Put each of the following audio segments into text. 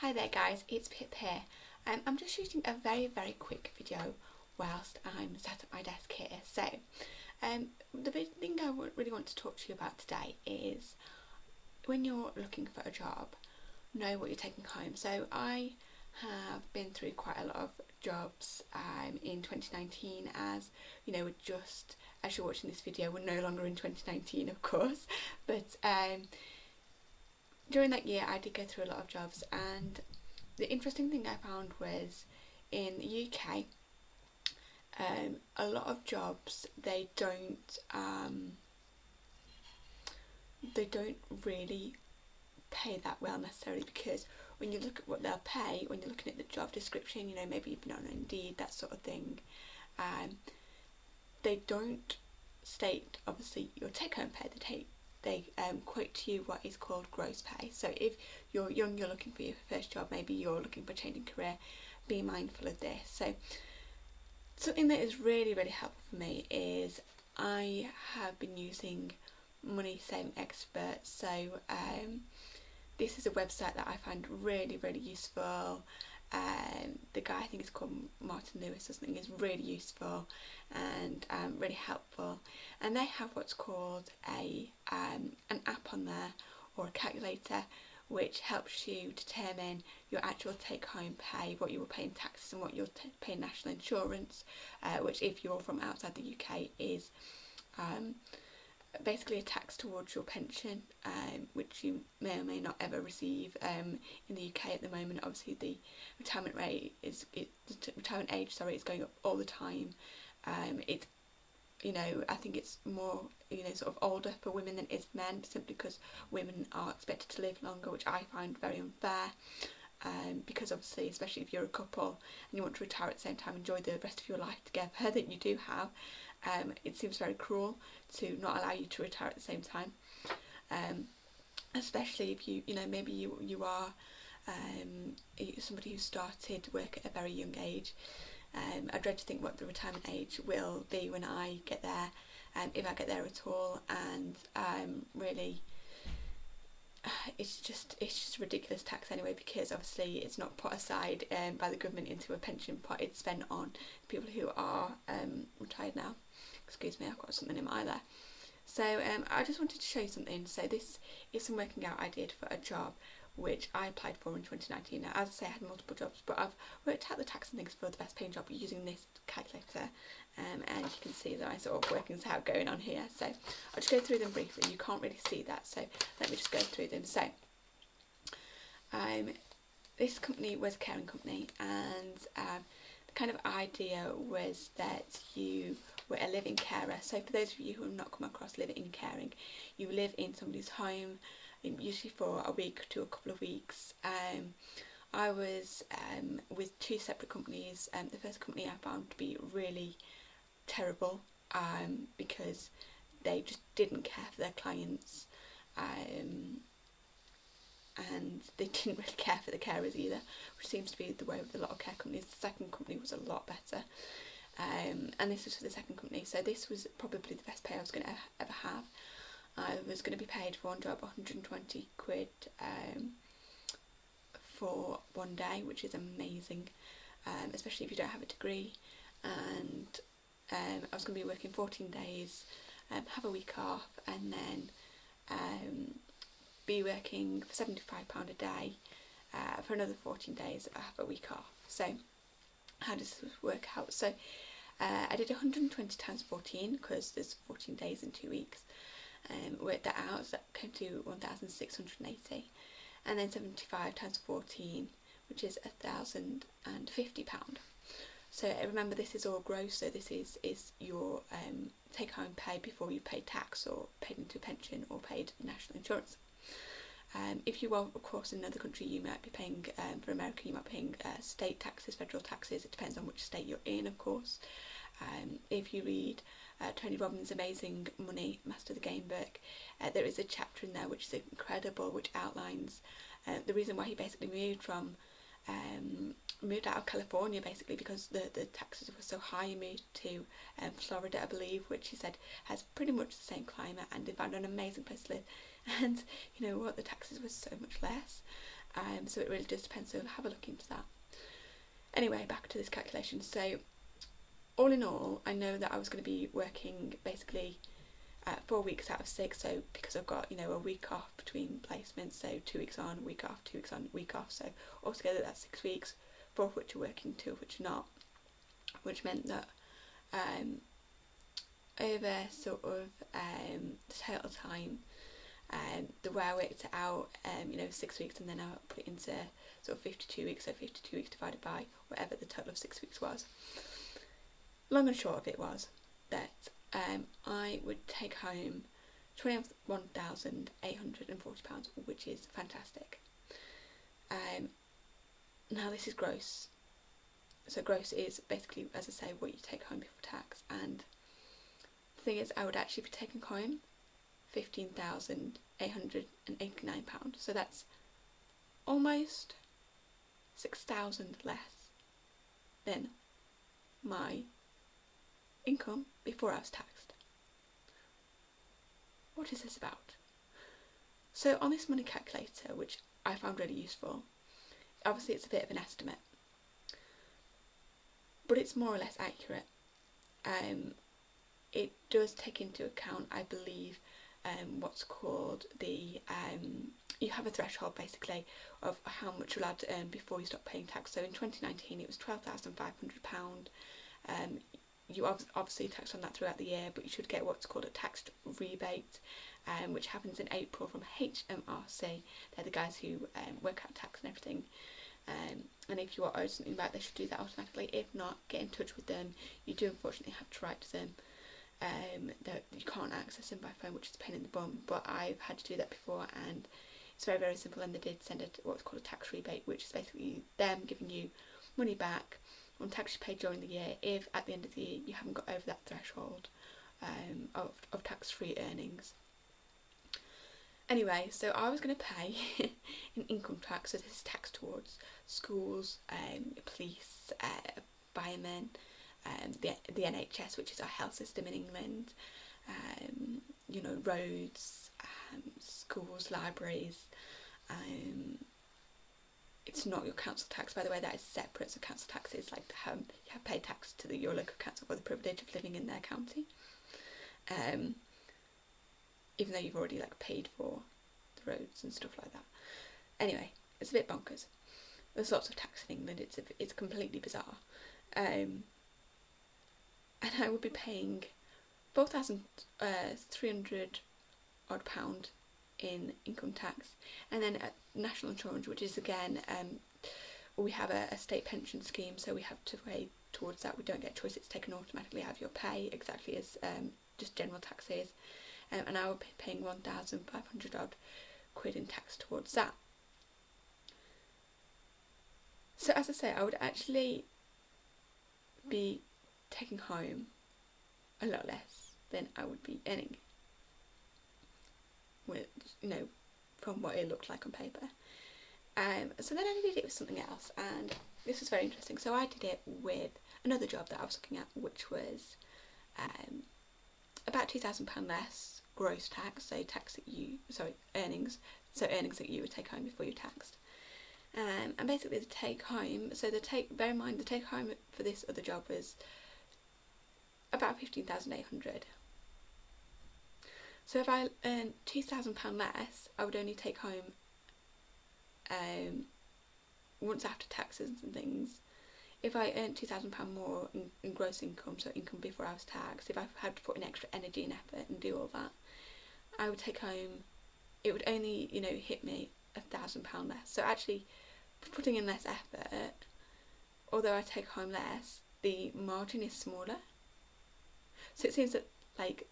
Hi there guys, it's Pip here. I'm just shooting a very quick video whilst I'm sat at my desk here. So the big thing I really want to talk to you about today is when you're looking for a job, know what you're taking home. So I have been through quite a lot of jobs in 2019, as you know, as you're watching this video, we're no longer in 2019 of course, but during that year I did go through a lot of jobs, and the interesting thing I found was in the UK, a lot of jobs they don't really pay that well necessarily, because when you look at what they'll pay, when you're looking at the job description, you know, maybe you've been on Indeed, that sort of thing, they don't state obviously your take-home pay. They quote to you what is called gross pay. So if you're young, you're looking for your first job, maybe you're looking for a change in career, be mindful of this. So something that is really helpful for me is I have been using Money Saving Expert. So this is a website that I find really useful. The guy, I think it's called Martin Lewis or something, is really useful and really helpful, and they have what's called an app on there, or a calculator, which helps you determine your actual take-home pay, what you will pay in taxes and what you'll pay in national insurance, which if you're from outside the UK is basically a tax towards your pension, which you may or may not ever receive. In the UK at the moment, obviously the retirement age is going up all the time. It's, you know, I think it's more, you know, sort of older for women than it is for men, simply because women are expected to live longer, which I find very unfair. Because obviously, especially if you're a couple and you want to retire at the same time, enjoy the rest of your life together that you do have, it seems very cruel to not allow you to retire at the same time, especially if you know, maybe you are somebody who started work at a very young age. I dread to think what the retirement age will be when I get there, if I get there at all, and really it's just a ridiculous tax anyway, because obviously it's not put aside by the government into a pension pot. It's spent on people who are retired now. Excuse me, I've got something in my eye there. So I just wanted to show you something. So this is some working out I did for a job which I applied for in 2019. Now, as I say, I had multiple jobs, but I've worked out the tax and things for the best paying job using this calculator, and you can see that I sort of working this out going on here. So I'll just go through them briefly. You can't really see that, so let me just go through them. So this company was a caring company, and the kind of idea was that you were a live-in carer. So for those of you who have not come across live-in caring, you live in somebody's home, usually for a week to a couple of weeks. I was with two separate companies. The first company I found to be really terrible, because they just didn't care for their clients, and they didn't really care for the carers either, which seems to be the way with a lot of care companies. The second company was a lot better, and this was for the second company. So this was probably the best pay I was going to ever have. I was going to be paid for one job 120 quid for one day, which is amazing, especially if you don't have a degree. And I was going to be working 14 days, have a week off, and then be working for £75 a day for another 14 days, have a week off. So how does this work out? So I did 120 times 14, because there's 14 days in 2 weeks. Worked that out, so that came to 1,680, and then 75 times 14, which is £1,050. So remember, this is all gross, so this is your take-home pay before you pay tax or paid into a pension or paid national insurance. If you are, of course, in another country, you might be paying, for America, you might be paying state taxes, federal taxes. It depends on which state you're in, of course. If you read Tony Robbins' amazing Money, Master the Game book, there is a chapter in there which is incredible, which outlines the reason why he basically moved out of California, basically because the taxes were so high. He moved to Florida, I believe, which he said has pretty much the same climate, and they found an amazing place to live. And you know what, the taxes were so much less. So it really does depend, so have a look into that. Anyway, back to this calculation. So all in all, I know that I was going to be working basically 4 weeks out of 6, so because I've got, you know, a week off between placements, so 2 weeks on, a week off, 2 weeks on, a week off, so altogether that's 6 weeks, 4 of which are working, 2 of which are not, which meant that over sort of the total time, the way I worked it out, you know, 6 weeks, and then I put it into sort of 52 weeks, so 52 weeks divided by whatever the total of 6 weeks was. Long and short of it was that I would take home £21,840, which is fantastic. Now this is gross. So gross is basically, as I say, what you take home before tax. And the thing is, I would actually be taking home £15,889. So that's almost 6,000 less than my income before I was taxed. What is this about? So on this money calculator, which I found really useful, obviously it's a bit of an estimate, but it's more or less accurate. It does take into account, I believe, what's called the you have a threshold basically of how much you're allowed to earn before you stop paying tax. So in 2019 it was £12,500. You obviously tax on that throughout the year, but you should get what's called a tax rebate, which happens in April from HMRC. They're the guys who work out tax and everything. And if you are owed something back, they should do that automatically. If not, get in touch with them. You do unfortunately have to write to them. You can't access them by phone, which is a pain in the bum, but I've had to do that before, and it's very, very simple. And they did send what's called a tax rebate, which is basically them giving you money back on tax you paid during the year if at the end of the year you haven't got over that threshold of tax-free earnings. Anyway, so I was going to pay an income tax, so this is tax towards schools, police, firemen, the NHS, which is our health system in England, you know, roads, schools, libraries. It's not your council tax, by the way, that is separate. So council tax is like you have paid tax to your local council for the privilege of living in their county, even though you've already like paid for the roads and stuff like that. Anyway, it's a bit bonkers. There's lots of tax in England. It's completely bizarre, and I would be paying £4,300 odd in income tax, and then national insurance, which is again, we have a state pension scheme, so we have to pay towards that. We don't get a choice, it's taken automatically out of your pay, exactly as just general tax is, and I would be paying 1,500 odd quid in tax towards that. So as I say, I would actually be taking home a lot less than I would be earning, with, you know, from what it looked like on paper. So then I did it with something else, and this was very interesting. So I did it with another job that I was looking at, which was about £2,000 less gross tax, so earnings that you would take home before you're taxed. And basically the take home, bear in mind the take home for this other job was about 15,800. So if I earn £2,000 less, I would only take home, once after taxes and things, if I earned £2,000 more in gross income, so income before I was taxed, if I had to put in extra energy and effort and do all that, I would take home, it would only, you know, hit me £1,000 less. So actually, putting in less effort, although I take home less, the margin is smaller. So it seems that, like,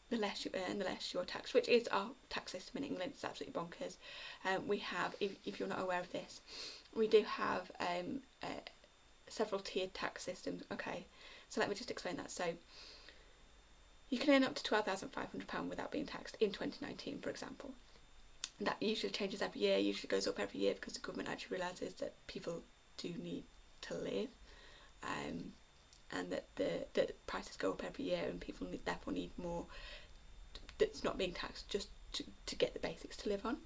the less you earn, the less you're taxed, which is our tax system in England. It's absolutely bonkers. We have, if you're not aware of this, we do have several tiered tax systems. Okay, so let me just explain that. So you can earn up to £12,500 without being taxed in 2019, for example. That usually changes every year, usually goes up every year because the government actually realises that people do need to live, and that the prices go up every year, and people therefore need more that's not being taxed just to get the basics to live on.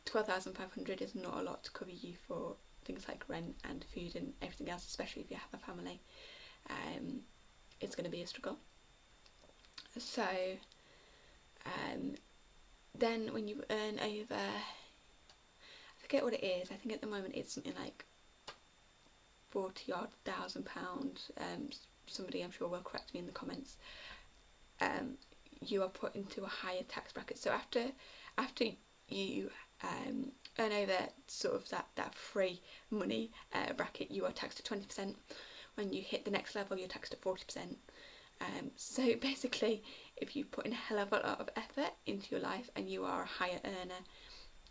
£12,500 is not a lot to cover you for things like rent and food and everything else, especially if you have a family. It's going to be a struggle. So then when you earn over, I forget what it is, I think at the moment it's something like 40 odd thousand pounds, somebody I'm sure will correct me in the comments, you are put into a higher tax bracket. So after you earn over sort of that free money bracket, you are taxed at 20%. When you hit the next level, you're taxed at 40%. So basically, if you put in a hell of a lot of effort into your life and you are a higher earner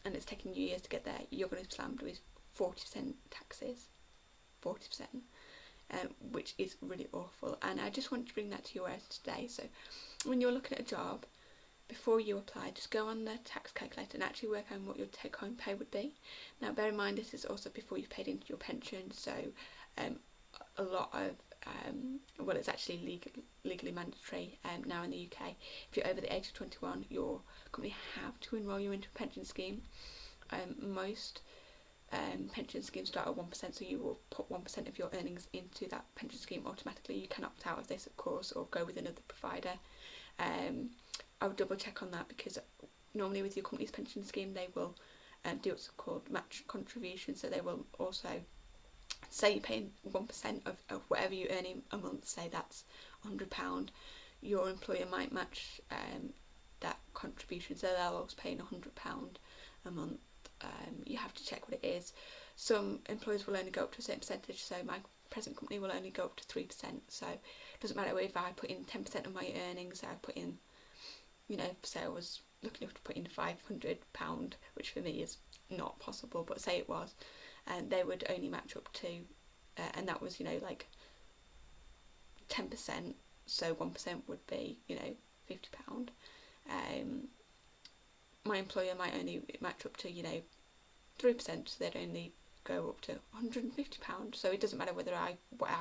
and it's taking you years to get there, you're going to be slammed with 40% taxes. 40%, which is really awful. And I just want to bring that to your awareness today. So when you're looking at a job, before you apply, just go on the tax calculator and actually work out what your take-home pay would be. Now bear in mind, this is also before you've paid into your pension, so a lot of well, it's actually legally mandatory now in the UK. If you're over the age of 21, your company have to enrol you into a pension scheme. Most pension schemes start at 1%, so you will put 1% of your earnings into that pension scheme automatically. You can opt out of this, of course, or go with another provider. I would double check on that, because normally with your company's pension scheme they will do what's called match contribution, so they will also say you're paying 1% of whatever you earn in a month, say that's £100, your employer might match that contribution, so they'll also pay £100 a month. You have to check what it is. Some employers will only go up to a certain percentage, so my present company will only go up to 3%, so it doesn't matter if I put in 10% of my earnings. I put in, you know, say I was lucky enough to put in £500, which for me is not possible, but say it was, and they would only match up to, and that was, you know, like 10%, so 1% would be, you know, £50. My employer might only match up to, you know, 3%, so they'd only go up to £150. So it doesn't matter what I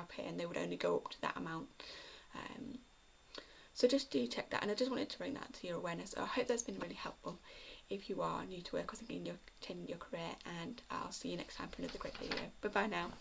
pay, and they would only go up to that amount. So just do check that, and I just wanted to bring that to your awareness. I hope that's been really helpful if you are new to work or thinking you're changing your career, and I'll see you next time for another great video. Bye bye now.